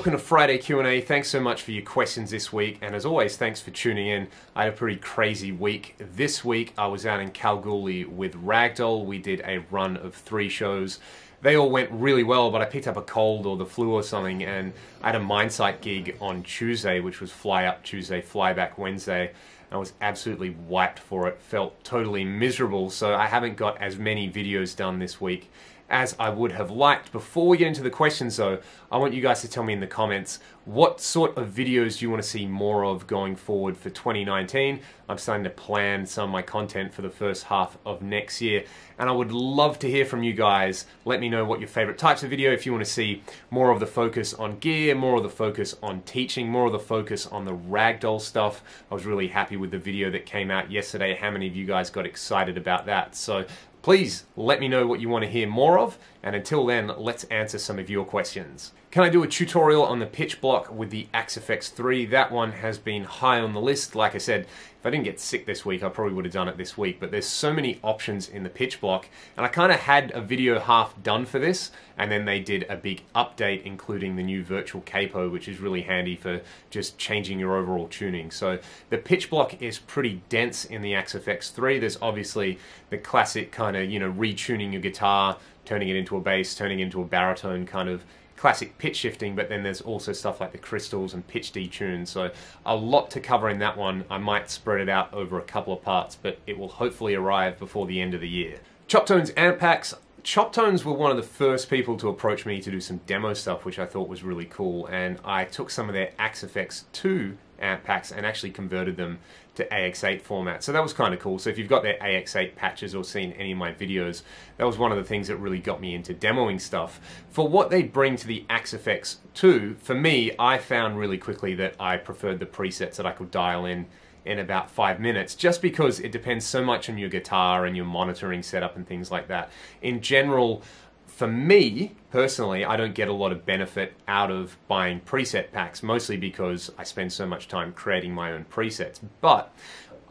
welcome to Friday Q&A. Thanks so much for your questions this week, and as always, thanks for tuning in. I had a pretty crazy week. This week, I was out in Kalgoorlie with Ragdoll. We did a run of 3 shows. They all went really well, but I picked up a cold or the flu or something, and I had a Mindsight gig on Tuesday, which was fly up Tuesday, fly back Wednesday. I was absolutely wiped for it, felt totally miserable, so I haven't got as many videos done this week as I would have liked. Before we get into the questions though, I want you guys to tell me in the comments what sort of videos do you want to see more of going forward for 2019. I'm starting to plan some of my content for the first half of next year, and I would love to hear from you guys. Let me know what your favorite types of video, if you want to see more of the focus on gear, more of the focus on teaching, more of the focus on the Ragdoll stuff. I was really happy with the video that came out yesterday. How many of you guys got excited about that? So please let me know what you want to hear more of, and until then, let's answer some of your questions. Can I do a tutorial on the pitch block with the Axe-Fx 3? That one has been high on the list. Like I said, if I didn't get sick this week, I probably would have done it this week, but there's so many options in the pitch block, and I kind of had a video half done for this, and then they did a big update including the new virtual capo, which is really handy for just changing your overall tuning. So the pitch block is pretty dense in the Axe-Fx 3. There's obviously the classic kind of, retuning your guitar, turning it into a bass, turning it into a baritone, kind of classic pitch shifting, but then there's also stuff like the crystals and pitch detune. So a lot to cover in that one. I might spread it out over a couple of parts, but it will hopefully arrive before the end of the year. Choptones amp packs. Choptones were one of the first people to approach me to do some demo stuff, which I thought was really cool, and I took some of their Axe-Fx 2 amp packs and actually converted them to AX8 format. So that was kind of cool. So if you've got their AX8 patches or seen any of my videos, that was one of the things that really got me into demoing stuff. For what they bring to the Axe-Fx 2, for me, I found really quickly that I preferred the presets that I could dial in about 5 minutes, just because it depends so much on your guitar and your monitoring setup and things like that. In general, for me, personally, I don't get a lot of benefit out of buying preset packs, mostly because I spend so much time creating my own presets. But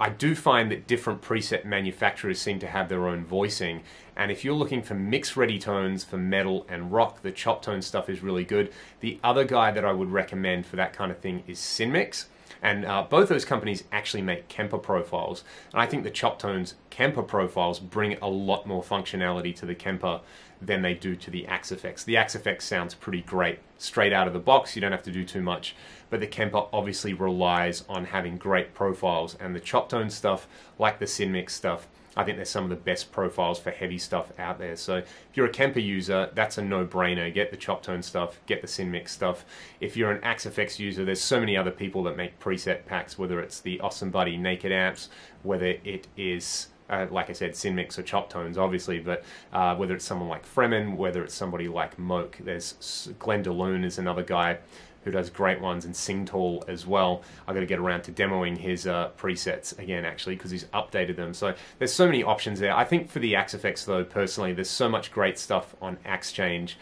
I do find that different preset manufacturers seem to have their own voicing, and if you're looking for mix-ready tones for metal and rock, the Choptone stuff is really good. The other guy that I would recommend for that kind of thing is Synmix. And both those companies actually make Kemper profiles. And I think the Choptones Kemper profiles bring a lot more functionality to the Kemper than they do to the Axe-Fx. The Axe-Fx sounds pretty great straight out of the box. You don't have to do too much. But the Kemper obviously relies on having great profiles. And the Choptone stuff, like the Synmix stuff, I think they're some of the best profiles for heavy stuff out there. So if you're a Kemper user, that's a no-brainer. Get the Choptone stuff, get the Synmix stuff. If you're an Axe-Fx user, there's so many other people that make preset packs, whether it's the Awesome Buddy Naked Amps, whether it is like I said, Synmix or Choptones, obviously, but whether it's someone like Fremen, whether it's somebody like Moke. There's Glenn DeLune is another guy who does great ones, and Singtall as well. I've got to get around to demoing his presets again, actually, because he's updated them. So there's so many options there. I think for the Axe-Fx, though, personally, there's so much great stuff on AxeChange.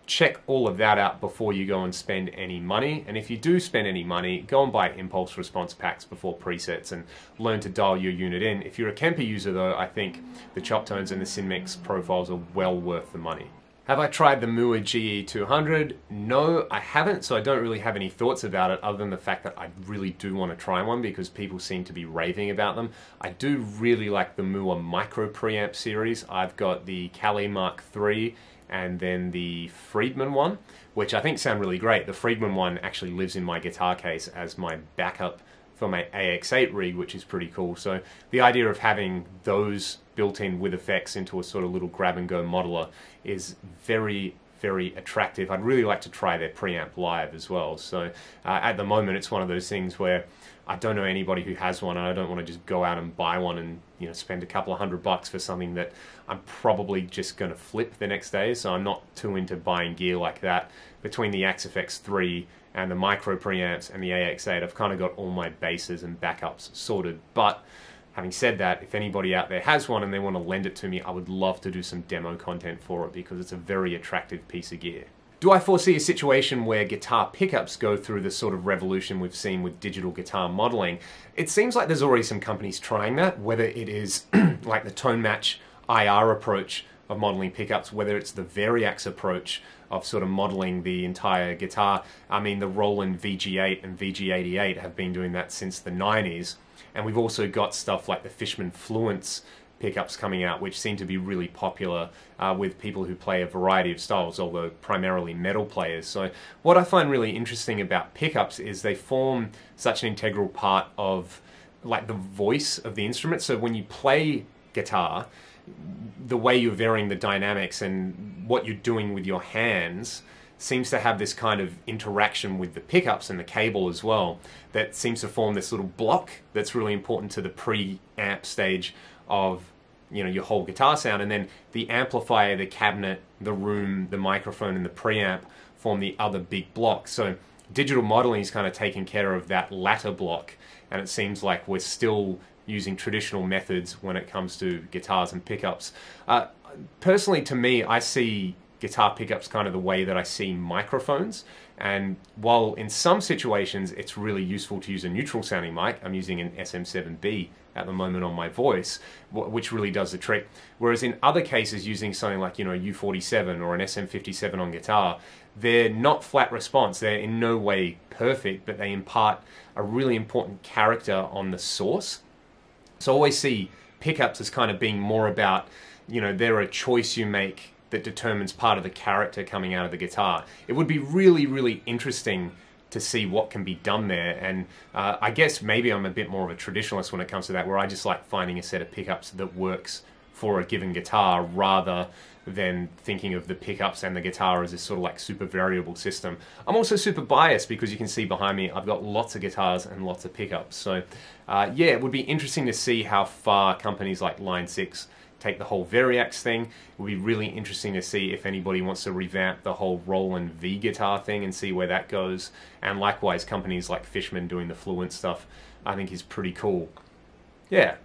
Check all of that out before you go and spend any money. And if you do spend any money, go and buy impulse response packs before presets and learn to dial your unit in. If you're a Kemper user, though, I think the Choptones and the Synmix profiles are well worth the money. Have I tried the Mooer GE200? No, I haven't, so I don't really have any thoughts about it other than the fact that I really do want to try one because people seem to be raving about them. I do really like the Mooer micro preamp series. I've got the Kali Mark III and then the Friedman one, which I think sound really great. The Friedman one actually lives in my guitar case as my backup for my AX8 rig, which is pretty cool. So the idea of having those built in with effects into a sort of little grab-and-go modeler is very, very attractive. I'd really like to try their preamp live as well. So at the moment, it's one of those things where I don't know anybody who has one, and I don't want to just go out and buy one and spend a couple of $100 for something that I'm probably just going to flip the next day. So I'm not too into buying gear like that. Between the Axe-Fx 3 and the micro preamps and the AX8, I've kind of got all my bases and backups sorted. But having said that, if anybody out there has one and they want to lend it to me, I would love to do some demo content for it because it's a very attractive piece of gear. Do I foresee a situation where guitar pickups go through the sort of revolution we've seen with digital guitar modeling? It seems like there's already some companies trying that, whether it is like the Tone Match IR approach of modeling pickups, whether it's the Variax approach of sort of modeling the entire guitar. I mean, the Roland VG8 and VG88 have been doing that since the 90s. And we've also got stuff like the Fishman Fluence pickups coming out, which seem to be really popular with people who play a variety of styles, although primarily metal players. So what I find really interesting about pickups is they form such an integral part of like the voice of the instrument. So when you play guitar, the way you're varying the dynamics and what you're doing with your hands seems to have this kind of interaction with the pickups and the cable as well, that seems to form this little block that's really important to the pre-amp stage of, you know, your whole guitar sound. And then the amplifier, the cabinet, the room, the microphone, and the preamp form the other big block. So digital modeling is kind of taking care of that latter block, and it seems like we're still using traditional methods when it comes to guitars and pickups. Personally, to me, I see guitar pickups kind of the way that I see microphones. And while in some situations it's really useful to use a neutral sounding mic, I'm using an SM7B at the moment on my voice, which really does the trick. Whereas in other cases, using something like, you know, a U47 or an SM57 on guitar, they're not flat response. They're in no way perfect, but they impart a really important character on the source. So I always see pickups as kind of being more about, you know, they're a choice you make that determines part of the character coming out of the guitar. It would be really, really interesting to see what can be done there. And I guess maybe I'm a bit more of a traditionalist when it comes to that, where I just like finding a set of pickups that works for a given guitar rather than thinking of the pickups and the guitar as this sort of like super variable system. I'm also super biased because you can see behind me I've got lots of guitars and lots of pickups. So yeah, it would be interesting to see how far companies like Line 6 take the whole Variax thing. It would be really interesting to see if anybody wants to revamp the whole Roland V guitar thing and see where that goes. And likewise, companies like Fishman doing the Fluent stuff, I think is pretty cool. Yeah,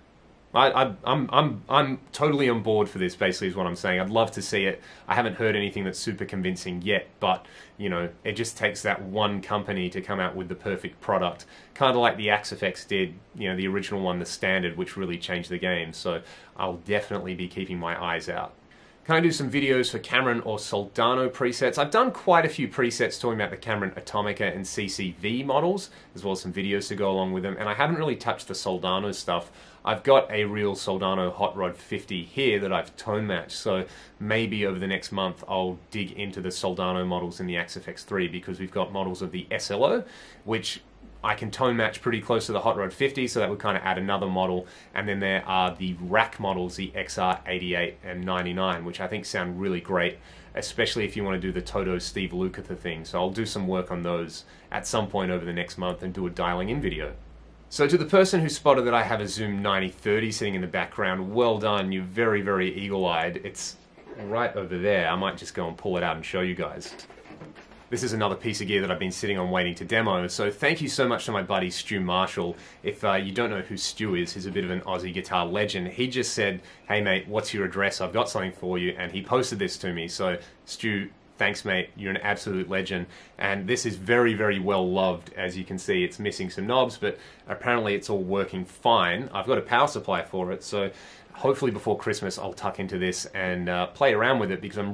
I'm totally on board for this, basically, is what I'm saying. I'd love to see it. I haven't heard anything that's super convincing yet, but, you know, it just takes that one company to come out with the perfect product. Kind of like the Axe-Fx did, you know, the original one, the Standard, which really changed the game. So I'll definitely be keeping my eyes out. Can I do some videos for Cameron or Soldano presets? I've done quite a few presets talking about the Cameron Atomica and CCV models, as well as some videos to go along with them, and I haven't really touched the Soldano stuff. I've got a real Soldano Hot Rod 50 here that I've tone matched, so maybe over the next month I'll dig into the Soldano models in the Axe-Fx 3, because we've got models of the SLO, which I can tone match pretty close to the Hot Rod 50, so that would kind of add another model. And then there are the rack models, the XR88 and 99, which I think sound really great, especially if you want to do the Toto Steve Lukather thing. So I'll do some work on those at some point over the next month and do a dialing in video. So to the person who spotted that I have a Zoom 9030 sitting in the background, well done, you're very, very eagle-eyed. It's right over there. I might just go and pull it out and show you guys. This is another piece of gear that I've been sitting on waiting to demo, so thank you so much to my buddy Stu Marshall. If you don't know who Stu is, he's a bit of an Aussie guitar legend. He just said, hey mate, what's your address? I've got something for you, and he posted this to me. So Stu, thanks mate, you're an absolute legend. And this is very, very well loved. As you can see, it's missing some knobs, but apparently it's all working fine. I've got a power supply for it, so hopefully before Christmas I'll tuck into this and play around with it, because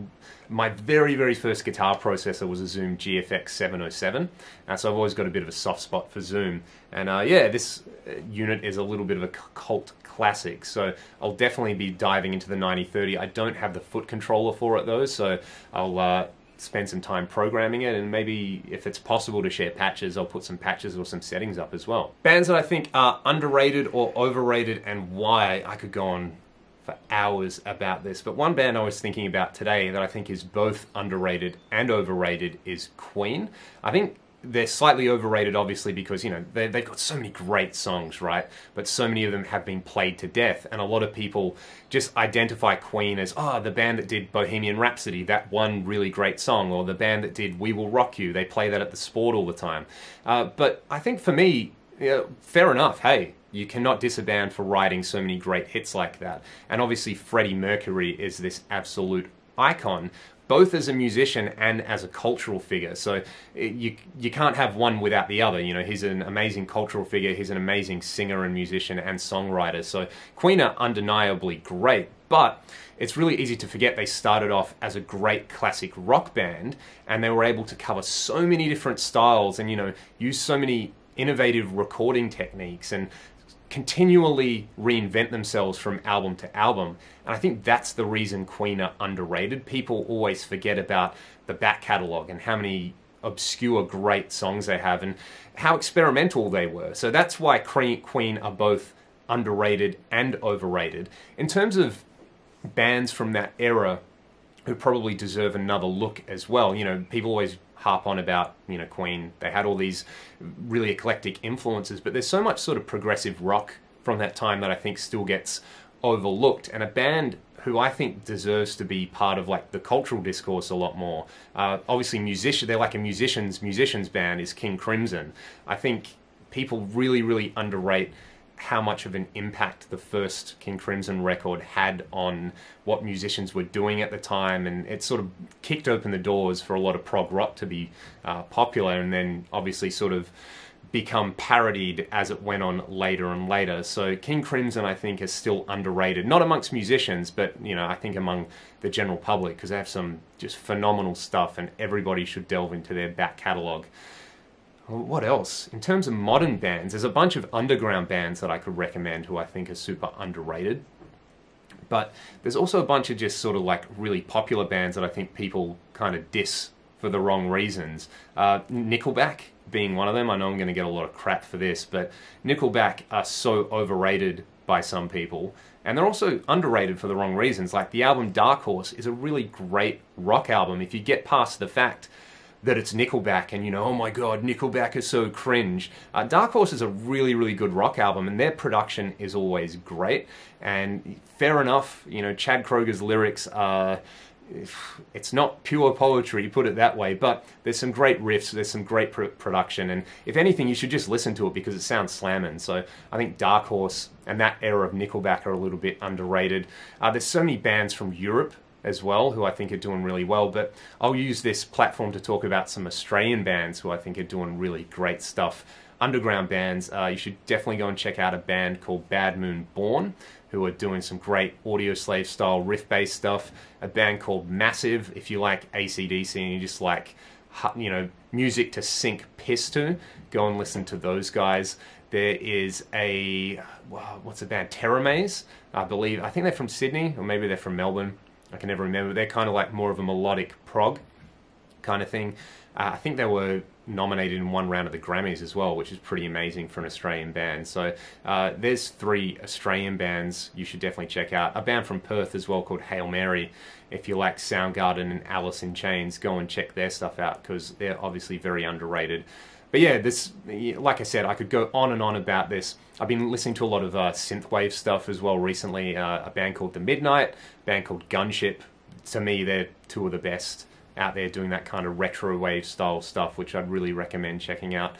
my very, very first guitar processor was a Zoom GFX 707, so I've always got a bit of a soft spot for Zoom. And yeah, this unit is a little bit of a cult classic, so I'll definitely be diving into the 9030. I don't have the foot controller for it though, so I'll spend some time programming it, and maybe if it's possible to share patches, I'll put some patches or some settings up as well. Bands that I think are underrated or overrated and why, I could go on for hours about this, but one band I was thinking about today that I think is both underrated and overrated is Queen. I think they're slightly overrated, obviously, because, you know, they've got so many great songs, right? But so many of them have been played to death, and a lot of people just identify Queen as, oh, the band that did Bohemian Rhapsody, that one really great song, or the band that did We Will Rock You, they play that at the Sport all the time. But I think for me, you know, fair enough, hey, you cannot diss a band for writing so many great hits like that. And obviously Freddie Mercury is this absolute icon, both as a musician and as a cultural figure. So you can't have one without the other. You know, he's an amazing cultural figure, he's an amazing singer and musician and songwriter. So Queen are undeniably great, But it's really easy to forget they started off as a great classic rock band, and they were able to cover so many different styles and, you know, use so many innovative recording techniques and continually reinvent themselves from album to album. And I think that's the reason Queen are underrated. People always forget about the back catalogue and how many obscure great songs they have and how experimental they were. So that's why Queen are both underrated and overrated. In terms of bands from that era who probably deserve another look as well, you know, people always harp on about, you know, Queen. They had all these really eclectic influences, but there's so much sort of progressive rock from that time that I think still gets overlooked. And a band who I think deserves to be part of like the cultural discourse a lot more. Obviously they're like a musicians band is King Crimson. I think people really underrate how much of an impact the first King Crimson record had on what musicians were doing at the time, and it sort of kicked open the doors for a lot of prog rock to be popular, and then obviously sort of become parodied as it went on later and later. So King Crimson, I think, is still underrated, not amongst musicians, but, you know, I think among the general public, because they have some just phenomenal stuff and everybody should delve into their back catalogue. What else? In terms of modern bands, there's a bunch of underground bands that I could recommend who I think are super underrated. But there's also a bunch of just sort of like really popular bands that I think people kind of diss for the wrong reasons. Nickelback being one of them. I know I'm going to get a lot of crap for this, but Nickelback are so overrated by some people. And they're also underrated for the wrong reasons. Like the album Dark Horse is a really great rock album if you get past the fact that it's Nickelback and, you know, oh my god, Nickelback is so cringe. Dark Horse is a really good rock album, and their production is always great. And fair enough, you know, Chad Kroger's lyrics are, it's not pure poetry, put it that way, but there's some great riffs, there's some great production, and if anything, you should just listen to it because it sounds slamming. So I think Dark Horse and that era of Nickelback are a little bit underrated. There's so many bands from Europe as well, who I think are doing really well, but I'll use this platform to talk about some Australian bands who I think are doing really great stuff. Underground bands, you should definitely go and check out a band called Bad Moon Born, who are doing some great Audioslave style riff-based stuff. A band called Massive, if you like AC/DC and you just like, you know, music to sync piss to, go and listen to those guys. There is a, what's the band? Terramaze, I think they're from Sydney, or maybe they're from Melbourne. I can never remember. They're kind of like more of a melodic prog kind of thing. I think they were nominated in one round of the Grammys as well, which is pretty amazing for an Australian band. So there's 3 Australian bands you should definitely check out. A band from Perth as well called Hail Mary. If you like Soundgarden and Alice in Chains, go and check their stuff out because they're obviously very underrated. But yeah, this, like I said, I could go on and on about this. I've been listening to a lot of synthwave stuff as well recently. A band called The Midnight, a band called Gunship. To me, they're 2 of the best out there doing that kind of retro wave style stuff, which I'd really recommend checking out.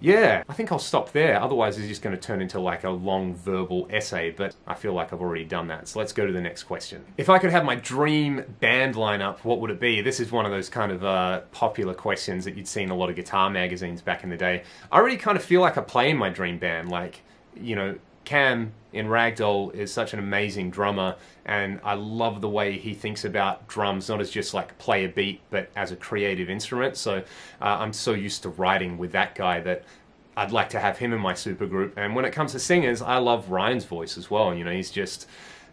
Yeah, I think I'll stop there. Otherwise, it's just going to turn into like a long verbal essay, but I feel like I've already done that. So let's go to the next question. If I could have my dream band lineup, what would it be? This is one of those kind of popular questions that you'd see in a lot of guitar magazines back in the day. I already kind of feel like I play in my dream band. Like, you know, Cam in Ragdoll is such an amazing drummer, and I love the way he thinks about drums, not as just like play a beat, but as a creative instrument. So I'm so used to writing with that guy that I'd like to have him in my supergroup. And when it comes to singers, I love Ryan's voice as well. You know, he's just,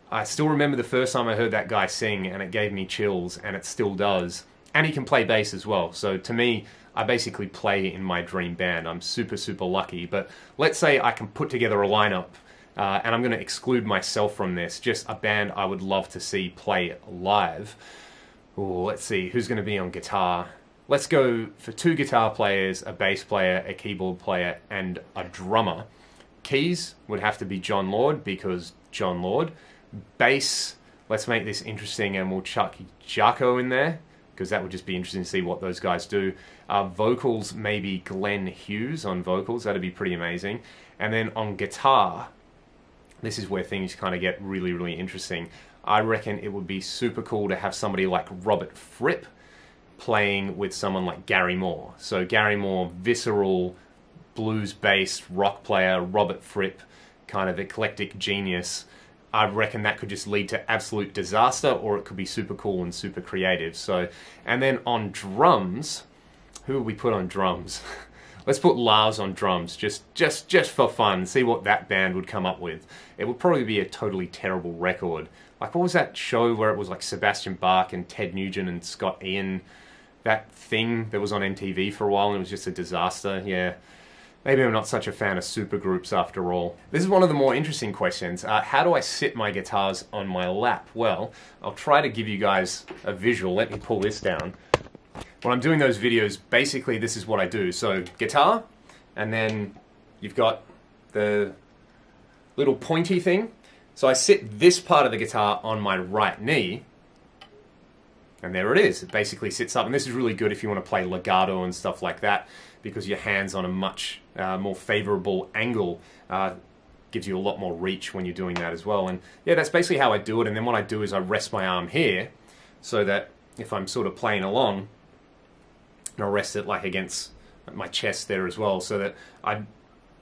I still remember the first time I heard that guy sing, and it gave me chills, and it still does. And he can play bass as well. So to me, I basically play in my dream band. I'm super lucky. But let's say I can put together a lineup, and I'm going to exclude myself from this, just a band I would love to see play live. Ooh, let's see, who's going to be on guitar? Let's go for 2 guitar players, a bass player, a keyboard player, and a drummer. Keys would have to be John Lord, because John Lord. Bass, let's make this interesting, and we'll chuck Jaco in there, because that would just be interesting to see what those guys do. Vocals, maybe Glenn Hughes on vocals. That'd be pretty amazing. And then on guitar, this is where things kind of get really interesting. I reckon it would be super cool to have somebody like Robert Fripp playing with someone like Gary Moore. So Gary Moore, visceral, blues-based rock player, Robert Fripp, kind of eclectic genius. I reckon that could just lead to absolute disaster, or it could be super cool and super creative. So, and then on drums, who would we put on drums? Let's put Lars on drums, just for fun, see what that band would come up with. It would probably be a totally terrible record. Like, what was that show where it was like Sebastian Bach and Ted Nugent and Scott Ian? That thing that was on MTV for a while and it was just a disaster, yeah. Maybe I'm not such a fan of supergroups after all. This is one of the more interesting questions. How do I sit my guitars on my lap? Well, I'll try to give you guys a visual. Let me pull this down. When I'm doing those videos, basically this is what I do. So, guitar, and then you've got the little pointy thing. So I sit this part of the guitar on my right knee, and there it is. It basically sits up, and this is really good if you want to play legato and stuff like that, because your hand's on a much more favorable angle. Gives you a lot more reach when you're doing that as well. And yeah, that's basically how I do it. And then what I do is I rest my arm here, so that if I'm sort of playing along, and I'll rest it like against my chest there as well, so that I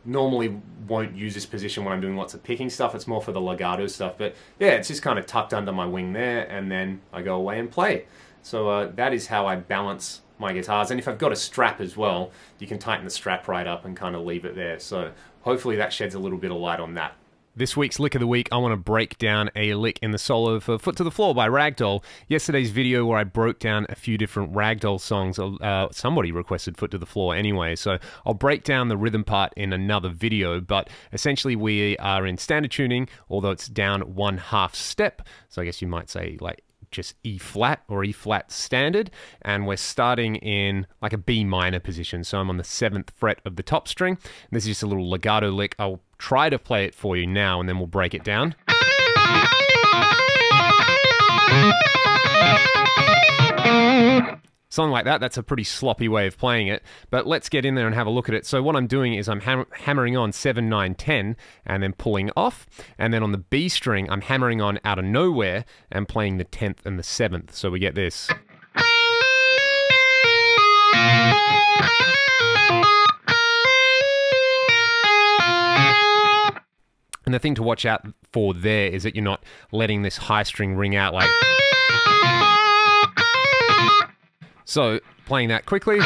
normally won't use this position when I'm doing lots of picking stuff. It's more for the legato stuff. But yeah, it's just kind of tucked under my wing there, and then I go away and play. So that is how I balance my guitars. And if I've got a strap as well, you can tighten the strap right up and kind of leave it there. So hopefully that sheds a little bit of light on that. This week's lick of the week, I want to break down a lick in the solo for Foot to the Floor by Ragdoll. Yesterday's video where I broke down a few different Ragdoll songs, somebody requested Foot to the Floor anyway, so I'll break down the rhythm part in another video, but essentially we are in standard tuning, although it's down 1/2 step, so I guess you might say like just E flat or E flat standard, and we're starting in like a B minor position, so I'm on the 7th fret of the top string. And this is just a little legato lick. I'll try to play it for you now and then we'll break it down. Something like that. That's a pretty sloppy way of playing it, but let's get in there and have a look at it. So what I'm doing is I'm hammering on 7, 9, 10 and then pulling off, and then on the B string I'm hammering on out of nowhere and playing the 10th and the 7th. So we get this. And the thing to watch out for there is that you're not letting this high string ring out like... So, playing that quickly.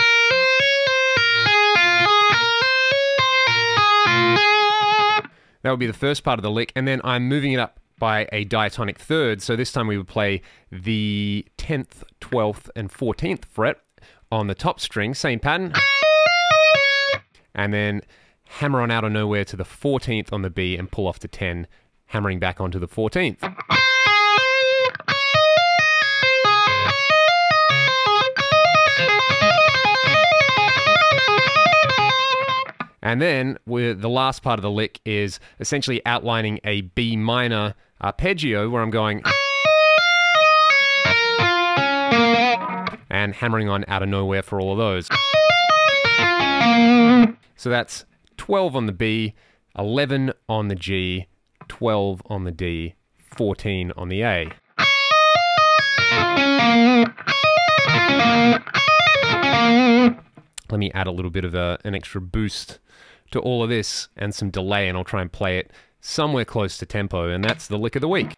That would be the first part of the lick, and then I'm moving it up by a diatonic third, so this time we would play the 10th, 12th, and 14th fret on the top string, same pattern. And then hammer on out of nowhere to the 14th on the B and pull off to 10, hammering back onto the 14th. And then the last part of the lick is essentially outlining a B minor arpeggio where I'm going and hammering on out of nowhere for all of those. So that's 12 on the B, 11 on the G, 12 on the D, 14 on the A. Let me add a little bit of an extra boost to all of this and some delay, and I'll try and play it somewhere close to tempo, and that's the lick of the week.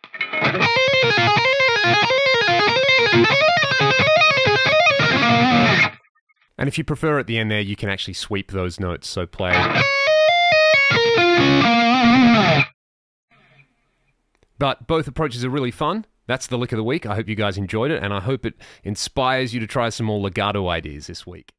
And if you prefer at the end there, you can actually sweep those notes, so play. But both approaches are really fun. That's the lick of the week. I hope you guys enjoyed it, and I hope it inspires you to try some more legato ideas this week.